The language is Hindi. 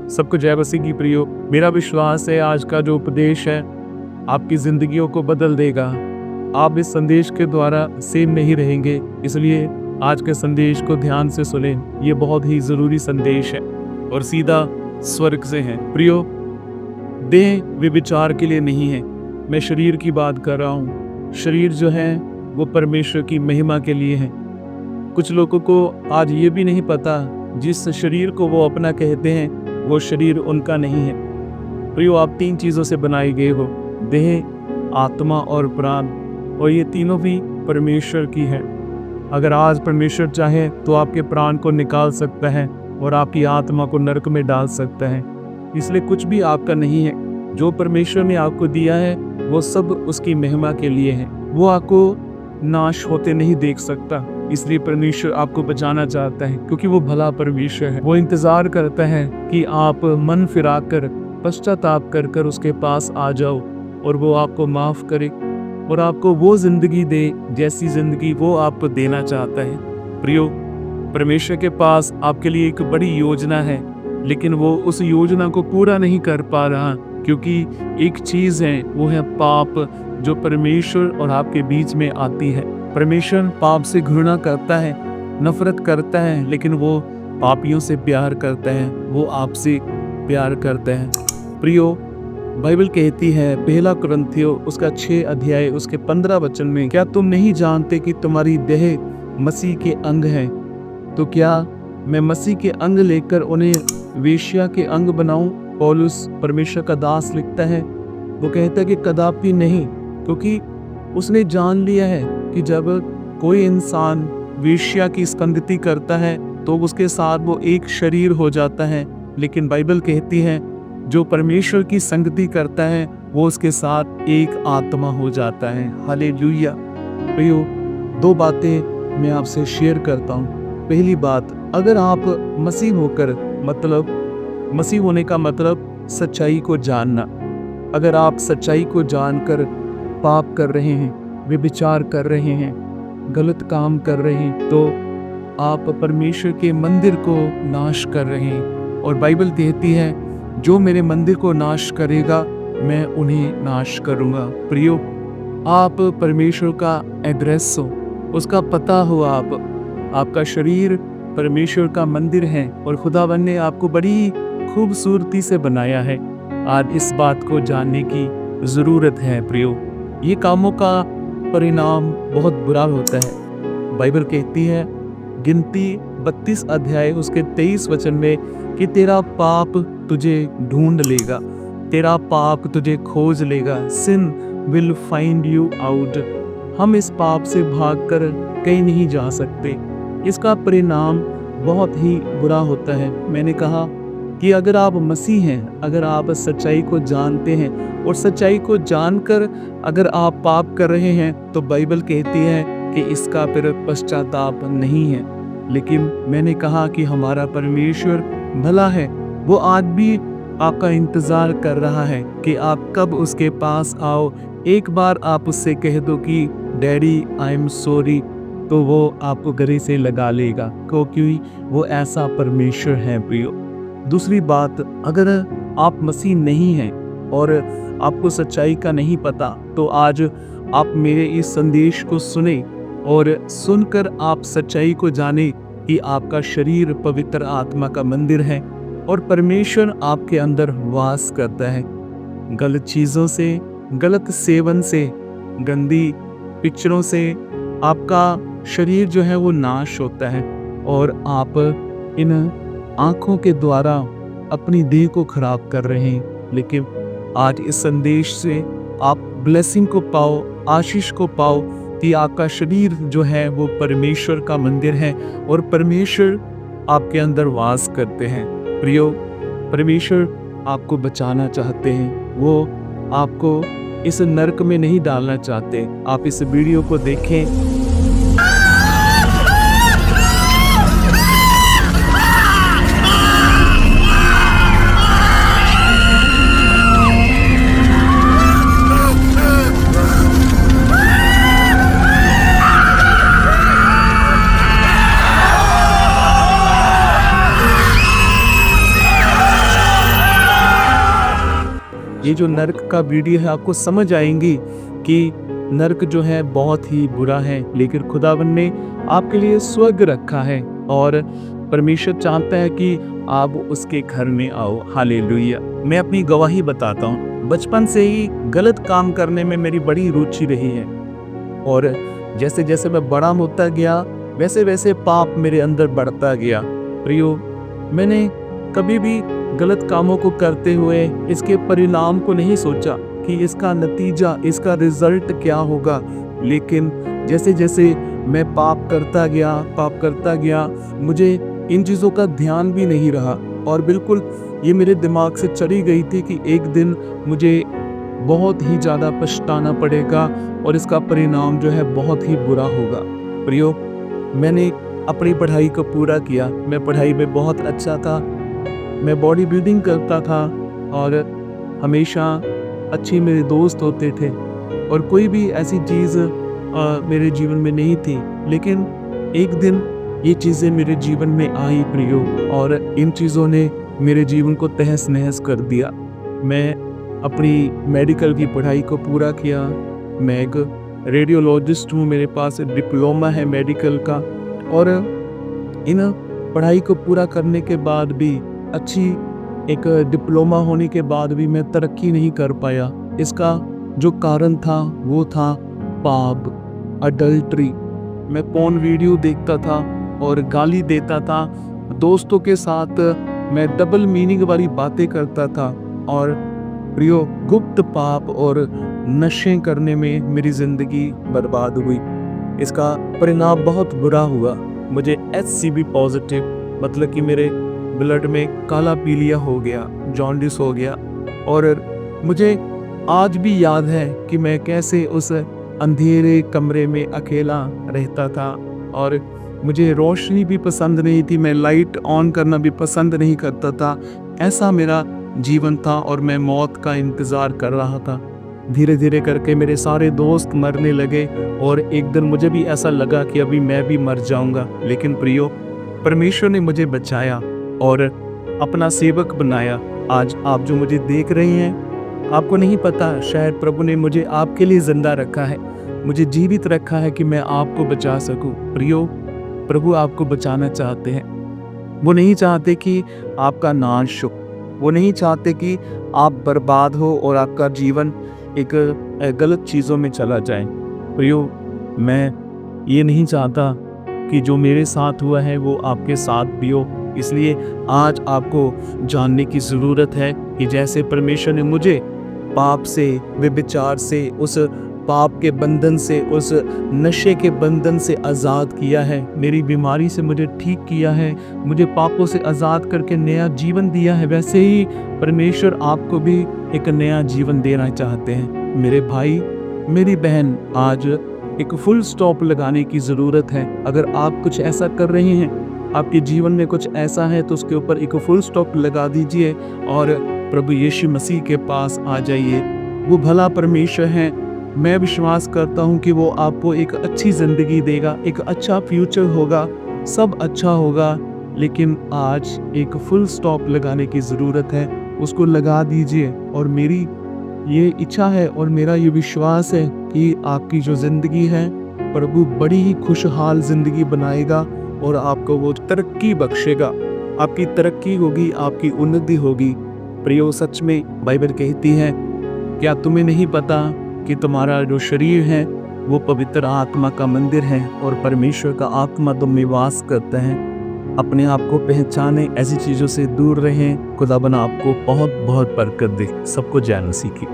सबको जय मसीह की प्रियो। मेरा विश्वास है आज का जो उपदेश है आपकी जिंदगियों को बदल देगा। आप इस संदेश के द्वारा सेम नहीं रहेंगे, इसलिए आज के संदेश को ध्यान से सुने। ये बहुत ही जरूरी संदेश है और सीधा स्वर्ग से है। प्रियो, देह व्यभिचार के लिए नहीं है, मैं शरीर की बात कर रहा हूँ। शरीर जो है वो परमेश्वर की महिमा के लिए है। कुछ लोगों को आज ये भी नहीं पता जिस शरीर को वो अपना कहते हैं वो शरीर उनका नहीं है। प्रियो, आप 3 चीज़ों से बनाए गए हो, देह, आत्मा और प्राण, और ये तीनों भी परमेश्वर की है। अगर आज परमेश्वर चाहे तो आपके प्राण को निकाल सकता है और आपकी आत्मा को नरक में डाल सकता है। इसलिए कुछ भी आपका नहीं है। जो परमेश्वर ने आपको दिया है वो सब उसकी महिमा के लिए है। वो आपको नाश होते नहीं देख सकता, इसलिए परमेश्वर आपको बचाना चाहता है, क्योंकि वो भला परमेश्वर है। वो इंतजार करता है कि आप मन फिरा कर, पश्चाताप कर कर उसके पास आ जाओ और वो आपको माफ करे और आपको वो जिंदगी दे जैसी जिंदगी वो आपको देना चाहता है। प्रियो, परमेश्वर के पास आपके लिए एक बड़ी योजना है, लेकिन वो उस योजना को पूरा नहीं कर पा रहा, क्योंकि एक चीज है, वो है पाप, जो परमेश्वर और आपके बीच में आती है। परमेश्वर पाप से घृणा करता है, नफरत करता है, लेकिन वो पापियों से प्यार करता है, वो आपसे प्यार करता है। प्रियो, बाइबल कहती है पहला कुरिन्थियों उसका 6 अध्याय उसके 15 वचन में, क्या तुम नहीं जानते कि तुम्हारी देह मसीह के अंग है? तो क्या मैं मसीह के अंग लेकर उन्हें वेश्या के अंग बनाऊं? पौलुस, परमेश्वर का दास, लिखता है, वो कहता है कि कदापि नहीं, क्योंकि उसने जान लिया है कि जब कोई इंसान वेश्या की संगति करता है तो उसके साथ वो एक शरीर हो जाता है। लेकिन बाइबल कहती है जो परमेश्वर की संगति करता है वो उसके साथ एक आत्मा हो जाता है। हालेलुया। प्रियो, 2 बातें मैं आपसे शेयर करता हूँ। पहली बात, अगर आप मसीह होकर, मतलब मसीह होने का मतलब सच्चाई को जानना, अगर आप सच्चाई को जानकर पाप कर रहे हैं, व्यभिचार कर रहे हैं, गलत काम कर रहे हैं, तो आप परमेश्वर के मंदिर को नाश कर रहे हैं। और बाइबल कहती है जो मेरे मंदिर को नाश करेगा मैं उन्हें नाश करूंगा। प्रियो, आप परमेश्वर का एड्रेस हो, उसका पता हो। आपका शरीर परमेश्वर का मंदिर है और खुदावन ने आपको बड़ी खूबसूरती से बनाया है। आज इस बात को जानने की ज़रूरत है। प्रियो, ये कामों का परिणाम बहुत बुरा होता है। बाइबल कहती है गिनती 32 अध्याय उसके 23 वचन में कि तेरा पाप तुझे ढूंढ लेगा, तेरा पाप तुझे खोज लेगा। सिन विल फाइंड यू आउट। हम इस पाप से भागकर कहीं नहीं जा सकते। इसका परिणाम बहुत ही बुरा होता है। मैंने कहा कि अगर आप मसीह हैं, अगर आप सच्चाई को जानते हैं और सच्चाई को जानकर अगर आप पाप कर रहे हैं, तो बाइबल कहती है कि इसका फिर पश्चाताप नहीं है। लेकिन मैंने कहा कि हमारा परमेश्वर भला है, वो आज भी आपका इंतजार कर रहा है कि आप कब उसके पास आओ। एक बार आप उससे कह दो कि डैडी आई एम सॉरी, तो वो आपको गले से लगा लेगा, क्योंकि वो ऐसा परमेश्वर है। प्रियो, दूसरी बात, अगर आप मसीह नहीं हैं और आपको सच्चाई का नहीं पता, तो आज आप मेरे इस संदेश को सुने और सुनकर आप सच्चाई को जाने कि आपका शरीर पवित्र आत्मा का मंदिर है और परमेश्वर आपके अंदर वास करता है। गलत चीज़ों से, गलत सेवन से, गंदी पिक्चरों से आपका शरीर जो है वो नाश होता है और आप इन आँखों के द्वारा अपनी देह को खराब कर रहे हैं। लेकिन आज इस संदेश से आप ब्लेसिंग को पाओ, आशीष को पाओ कि आपका शरीर जो है वो परमेश्वर का मंदिर है और परमेश्वर आपके अंदर वास करते हैं। प्रियो, परमेश्वर आपको बचाना चाहते हैं, वो आपको इस नरक में नहीं डालना चाहते। आप इस वीडियो को देखें। ये जो नर्क का वीडियो है आपको समझ आएंगी कि नर्क जो है बहुत ही बुरा है, लेकिन खुदावन ने आपके लिए स्वर्ग रखा है और परमेश्वर चाहता है कि आप उसके घर में आओ। हालेलुया। मैं अपनी गवाही बताता हूँ, बचपन से ही गलत काम करने में मेरी बड़ी रुचि रही है और जैसे जैसे मैं बड़ा होता गया वैसे वैसे पाप मेरे अंदर बढ़ता गया। प्रियो, मैंने कभी भी गलत कामों को करते हुए इसके परिणाम को नहीं सोचा कि इसका नतीजा, इसका रिजल्ट क्या होगा, लेकिन जैसे जैसे मैं पाप करता गया मुझे इन चीज़ों का ध्यान भी नहीं रहा और बिल्कुल ये मेरे दिमाग से चली गई थी कि एक दिन मुझे बहुत ही ज़्यादा पछताना पड़ेगा और इसका परिणाम जो है बहुत ही बुरा होगा। प्रियो, मैंने अपनी पढ़ाई को पूरा किया, मैं पढ़ाई में बहुत अच्छा था, मैं बॉडी बिल्डिंग करता था और हमेशा अच्छे मेरे दोस्त होते थे और कोई भी ऐसी चीज़ मेरे जीवन में नहीं थी, लेकिन एक दिन ये चीज़ें मेरे जीवन में आई प्रियो, और इन चीज़ों ने मेरे जीवन को तहस नहस कर दिया। मैं अपनी मेडिकल की पढ़ाई को पूरा किया, मैं एक रेडियोलॉजिस्ट हूँ, मेरे पास डिप्लोमा है मेडिकल का, और इन पढ़ाई को पूरा करने के बाद भी अच्छी एक डिप्लोमा होने के बाद भी मैं तरक्की नहीं कर पाया। इसका जो कारण था वो था पाप, अडल्ट्री। मैं पोर्न वीडियो देखता था और गाली देता था, दोस्तों के साथ मैं डबल मीनिंग वाली बातें करता था और प्रियो, गुप्त पाप और नशे करने में मेरी ज़िंदगी बर्बाद हुई। इसका परिणाम बहुत बुरा हुआ। मुझे HCV पॉजिटिव, मतलब कि मेरे ब्लड में काला पीलिया हो गया, जॉन्डिस हो गया, और मुझे आज भी याद है कि मैं कैसे उस अंधेरे कमरे में अकेला रहता था और मुझे रोशनी भी पसंद नहीं थी, मैं लाइट ऑन करना भी पसंद नहीं करता था। ऐसा मेरा जीवन था और मैं मौत का इंतज़ार कर रहा था। धीरे धीरे करके मेरे सारे दोस्त मरने लगे और एक दिन मुझे भी ऐसा लगा कि अभी मैं भी मर जाऊंगा, लेकिन प्रियो, परमेश्वर ने मुझे बचाया और अपना सेवक बनाया। आज आप जो मुझे देख रहे हैं, आपको नहीं पता, शायद प्रभु ने मुझे आपके लिए जिंदा रखा है, मुझे जीवित रखा है कि मैं आपको बचा सकूं। प्रियो, प्रभु आपको बचाना चाहते हैं। वो नहीं चाहते कि आपका नाश हो, वो नहीं चाहते कि आप बर्बाद हो और आपका जीवन एक गलत चीज़ों में चला जाए। प्रियो, मैं ये नहीं चाहता कि जो मेरे साथ हुआ है वो आपके साथ भी हो। इसलिए आज आपको जानने की ज़रूरत है कि जैसे परमेश्वर ने मुझे पाप से, व्यभिचार से, उस पाप के बंधन से, उस नशे के बंधन से आज़ाद किया है, मेरी बीमारी से मुझे ठीक किया है, मुझे पापों से आज़ाद करके नया जीवन दिया है, वैसे ही परमेश्वर आपको भी एक नया जीवन देना चाहते हैं। मेरे भाई, मेरी बहन, आज एक फुल स्टॉप लगाने की ज़रूरत है। अगर आप कुछ ऐसा कर रहे हैं, आपके जीवन में कुछ ऐसा है, तो उसके ऊपर एक फुल स्टॉप लगा दीजिए और प्रभु यीशु मसीह के पास आ जाइए। वो भला परमेश्वर है। मैं विश्वास करता हूँ कि वो आपको एक अच्छी ज़िंदगी देगा, एक अच्छा फ्यूचर होगा, सब अच्छा होगा, लेकिन आज एक फुल स्टॉप लगाने की ज़रूरत है। उसको लगा दीजिए और मेरी ये इच्छा है और मेरा ये विश्वास है कि आपकी जो ज़िंदगी है, प्रभु बड़ी ही खुशहाल ज़िंदगी बनाएगा और आपको वो तरक्की बख्शेगा। आपकी तरक्की होगी, आपकी उन्नति होगी। प्रियो, सच में बाइबल कहती है, क्या तुम्हें नहीं पता कि तुम्हारा जो शरीर है वो पवित्र आत्मा का मंदिर है और परमेश्वर का आत्मा तुम में वास करता है। अपने आप को पहचाने, ऐसी चीज़ों से दूर रहें। खुदा बना आपको बहुत बहुत बरकत दे। सबको जय मसीह की।